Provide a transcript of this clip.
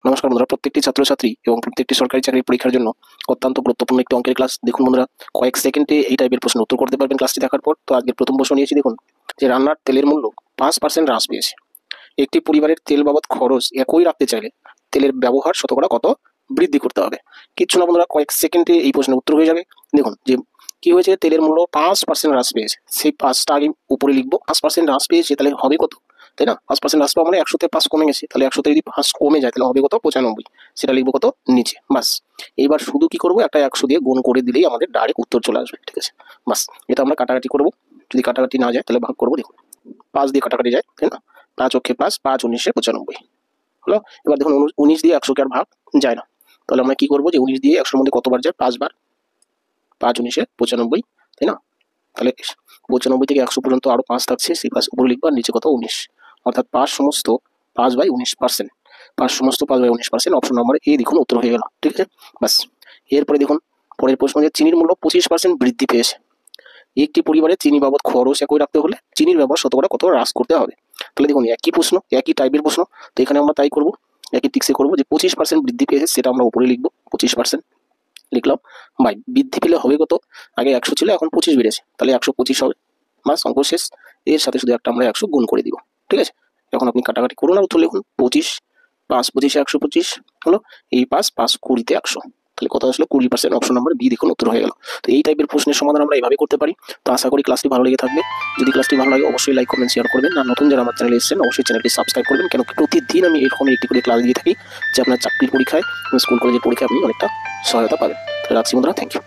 নমস্কার বন্ধুরা, প্রত্যেকটি ছাত্রছাত্রী এবং প্রত্যেকটি সরকারি চাকরির পরীক্ষার জন্য অত্যন্ত গুরুত্বপূর্ণ একটি অঙ্কের ক্লাস। দেখুন বন্ধুরা, কয়েক সেকেন্ডে এই টাইপের প্রশ্ন উত্তর করতে পারবেন ক্লাসটি দেখার পর। তো আজকের প্রথম প্রশ্ন নিয়েছি, দেখুন যে রান্নার তেলের মূল্য 5% হ্রাস পেয়েছে। একটি পরিবারের তেল বাবদ খরচ একই রাখতে চাইলে তেলের ব্যবহার শতকরা কত বৃদ্ধি করতে হবে? কিচ্ছু না বন্ধুরা, কয়েক সেকেন্ডে এই প্রশ্নের উত্তর হয়ে যাবে। দেখুন যে কি হয়েছে, তেলের মূল্য 5% হ্রাস পেয়েছে, সেই 5টা আগে উপরে লিখবো। 5% হ্রাস পেয়েছে, তাহলে হবে কত, তাই না? 5% হ্রাস পাওয়া মানে 100-তে 5 কমে গেছে, তাহলে 100-তে যদি 5 কমে যায় তাহলে হবে কত, 95। সেটা লিখবো কত, নিচে। বাস, এইবার শুধু কি করবো, একটা 100 দিয়ে গুণ করে দিলেই আমাদের ডাইরেক্ট উত্তর চলে আসবে। ঠিক আছে, বাস। এটা আমরা কাটাকাটি করবো, যদি কাটাকাটি না যায় তাহলে ভাগ করবো। দেখুন 5 দিয়ে কাটাকাটি যায়, তাই না? 5 অক্ষে 5, 5 19-এ 95 হলো। এবার দেখুন 19 দিয়ে 100-কে আর ভাগ যায় না, তাহলে আমরা কি করবো, যে 19 দিয়ে 100-এর মধ্যে কতবার যায়, 5 বার। 5 19-এ 95, তাই না? তাহলে 95 থেকে 100 পর্যন্ত আরো 5 থাকছে, সেই 5 উপরে লিখবো, আর নিচে কত, 19। অর্থাৎ 5 সমস্ত 5/19%। 5 সমস্ত 5/19%, অপশন নম্বর এ দেখুন উত্তর হয়ে গেল। ঠিক আছে, বাস। এরপরে দেখুন পরের প্রশ্ন, যে চিনির মূল্য 25% বৃদ্ধি পেয়েছে। একটি পরিবারে চিনি বাবদ খরচ একই রাখতে হলে চিনির ব্যবহার শতকরা কত হ্রাস করতে হবে? তাহলে দেখুন একই প্রশ্ন, একই টাইপের প্রশ্ন, তো এখানে আমরা তাই করবো, একই টিক্সে করবো, যে 25% বৃদ্ধি পেয়েছে সেটা আমরা উপরে লিখবো, 25% লিখলাম। বাই বৃদ্ধি পেলে হবে কত, আগে 100 ছিল, এখন 25 বেড়েছে, তাহলে 125 হবে। বাস, অঙ্ক শেষ। এর সাথে শুধু একটা আমরা 100 গুণ করে দিব। ঠিক আছে, এখন আপনি কাটাকাটি করুন আর উত্তর লিখুন। 25, 5 25-এ 125 হলো, এই 5 5 20-তে 100, তাহলে কত আসলো, 20%। অপশন নাম্বার বি দেখুন উত্তর হয়ে গেল। তো এই টাইপের প্রশ্নের সমাধান আমরা এইভাবে করতে পারি। তো আশা করি ক্লাসটি ভালো লেগে থাকবে। যদি ক্লাসটি ভালো লাগে অবশ্যই লাইক কমেন্ট শেয়ার করবেন, আর নতুন যারা আমার চ্যানেলে এসেছেন অবশ্যই চ্যানেলটি সাবস্ক্রাইব করবেন, কেন কি প্রতিদিন আমি এরকম একটি করে ক্লাস দিয়ে থাকি, যে আপনার চাকরির পরীক্ষায়, স্কুল কলেজের পরীক্ষায় আপনি অনেকটা সহায়তা পাবেন। তো রাখছি বন্ধুরা, থ্যাংক ইউ।